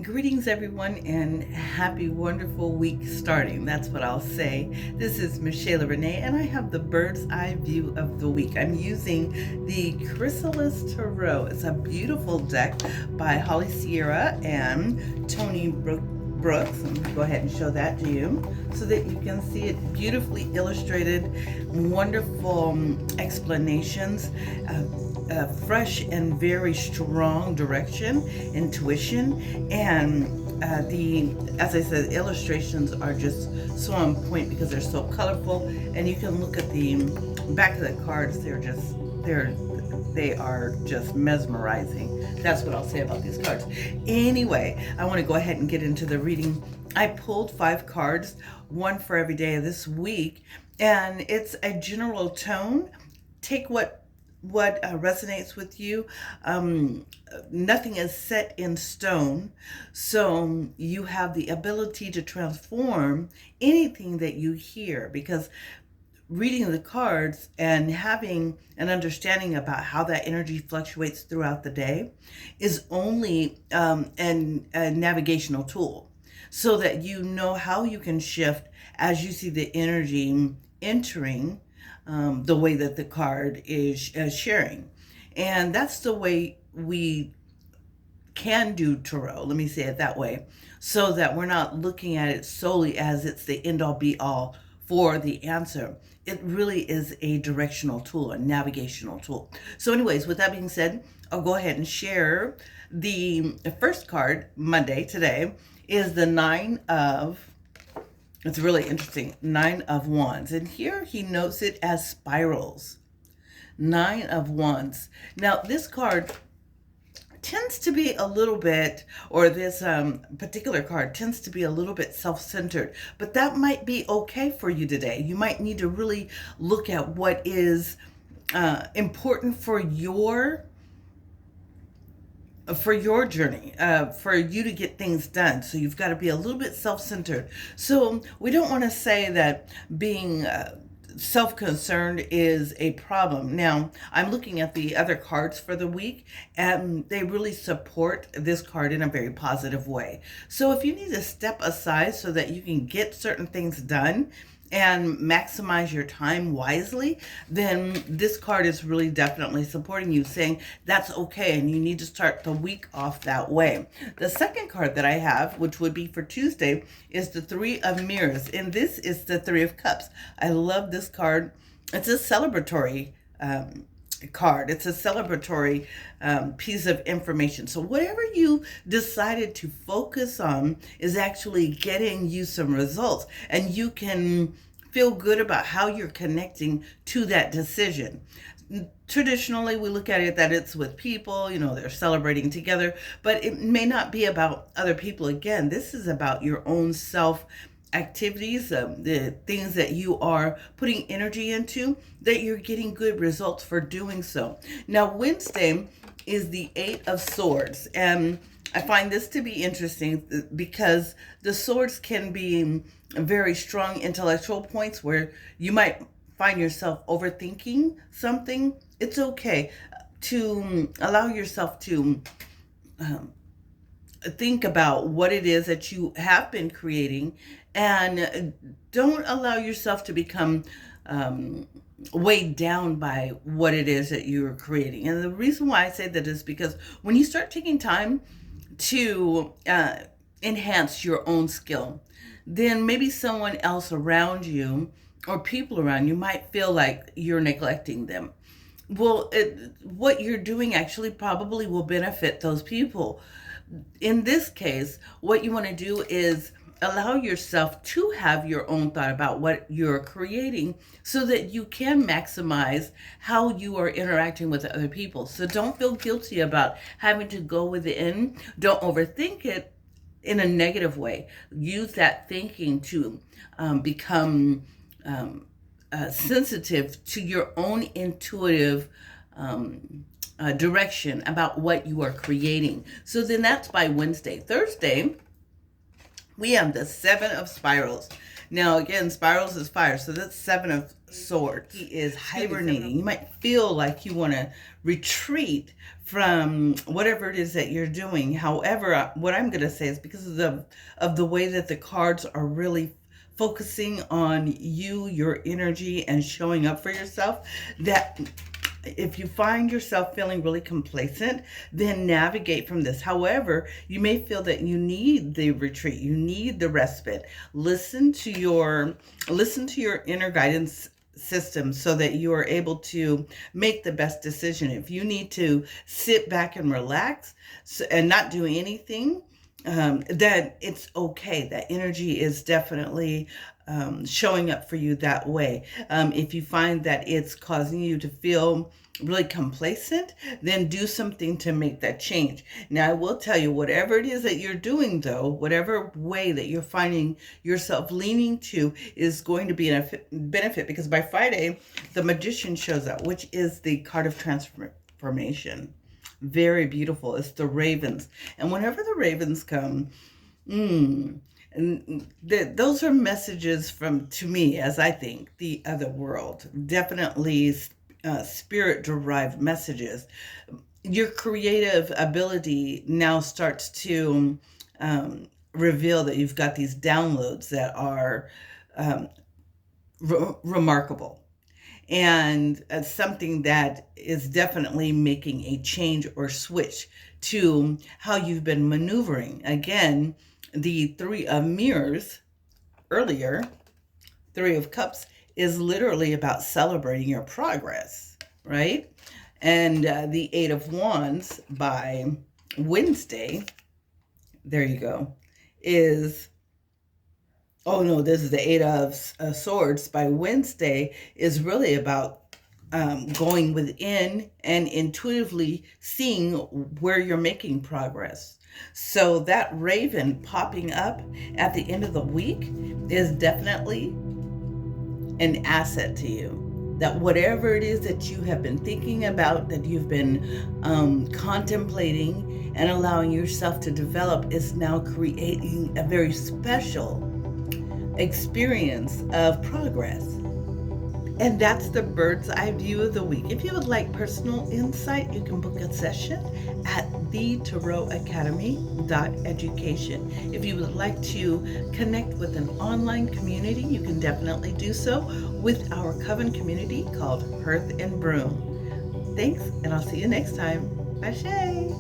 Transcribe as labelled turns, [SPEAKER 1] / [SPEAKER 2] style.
[SPEAKER 1] Greetings, everyone, and happy, wonderful week starting. That's what I'll say. This is Michaela Rena, and I have the bird's eye view of the week. I'm using the Chrysalis Tarot. It's a beautiful deck by Holly Sierra and Toney Brooks. I'm going to go ahead and show that to you so that you can see it beautifully illustrated, wonderful explanations. Fresh and very strong direction, intuition, and as I said, illustrations are just so on point because they're so colorful, and you can look at the back of the cards. They are just mesmerizing. That's what I'll say about these cards. Anyway, I want to go ahead and get into the reading. I pulled 5 cards, one for every day of this week, and it's a general tone. Take what resonates with you. Nothing is set in stone, so you have the ability to transform anything that you hear, because reading the cards and having an understanding about how that energy fluctuates throughout the day is only a navigational tool, so that you know how you can shift as you see the energy entering the way that the card is sharing. And that's the way we can do tarot, let me say it that way, so that we're not looking at it solely as it's the end-all be-all for the answer. It really is a directional tool, a navigational tool. So anyways, with that being said, I'll go ahead and share the first card. Monday, today, is the it's really interesting, 9 of Wands. And here he notes it as spirals. 9 of Wands. Now, this card tends to be a little bit, or this particular card tends to be a little bit self-centered, but that might be okay for you today. You might need to really look at what is important for your journey, for you to get things done. So you've got to be a little bit self-centered. So we don't want to say that being self-concerned is a problem. Now, I'm looking at the other cards for the week, and they really support this card in a very positive way. So if you need to step aside so that you can get certain things done and maximize your time wisely, then this card is really definitely supporting you, saying that's okay, and you need to start the week off that way. The second card that I have, which would be for Tuesday, is the 3 of Mirrors, and this is the 3 of Cups. I love this card. It's a celebratory card. It's a celebratory piece of information. So whatever you decided to focus on is actually getting you some results, and you can feel good about how you're connecting to that decision. Traditionally, we look at it that it's with people, they're celebrating together, but it may not be about other people. Again, this is about your own self activities, the things that you are putting energy into, that you're getting good results for doing so. Now, Wednesday is the 8 of Swords, and I find this to be interesting because the swords can be very strong intellectual points where you might find yourself overthinking something. It's okay to allow yourself to think about what it is that you have been creating, and don't allow yourself to become weighed down by what it is that you're creating. And the reason why I say that is because when you start taking time to enhance your own skill, then maybe someone else around you or people around you might feel like you're neglecting them. Well, what you're doing actually probably will benefit those people. In this case, what you want to do is allow yourself to have your own thought about what you're creating so that you can maximize how you are interacting with other people. So don't feel guilty about having to go within. Don't overthink it in a negative way. Use that thinking to become sensitive to your own intuitive direction about what you are creating. So then that's by Wednesday. Thursday, we have the 7 of Spirals. Now, again, spirals is fire, so that's 7 of Swords. He is hibernating. You might feel like you want to retreat from whatever it is that you're doing. However, what I'm going to say is because of the way that the cards are really focusing on you, your energy, and showing up for yourself, that if you find yourself feeling really complacent, then navigate from this. However, you may feel that you need the retreat, you need the respite. Listen to your inner guidance system so that you are able to make the best decision. If you need to sit back and relax and not do anything, that it's okay. That energy is definitely showing up for you that way. If you find that it's causing you to feel really complacent, then do something to make that change. Now, I will tell you, whatever it is that you're doing, though, whatever way that you're finding yourself leaning to is going to be a benefit, because by Friday, the Magician shows up, which is the card of transformation. Very beautiful. It's the ravens. And whenever the ravens come, those are messages from, to me, as I think, the other world. Definitely spirit-derived messages. Your creative ability now starts to reveal that you've got these downloads that are remarkable. And something that is definitely making a change or switch to how you've been maneuvering. Again, the Three of Mirrors earlier, Three of Cups, is literally about celebrating your progress, right? And the Eight of Wands by Wednesday, there you go, is, oh no, this is the Eight of Swords by Wednesday, is really about going within and intuitively seeing where you're making progress. So that raven popping up at the end of the week is definitely an asset to you. That whatever it is that you have been thinking about, that you've been contemplating and allowing yourself to develop, is now creating a very special experience of progress. And that's the bird's eye view of the week. If you would like personal insight, you can book a session at thetarotacademy.education. If you would like to connect with an online community, you can definitely do so with our coven community called Hearth and Broom. Thanks, and I'll see you next time. Bye, Shay.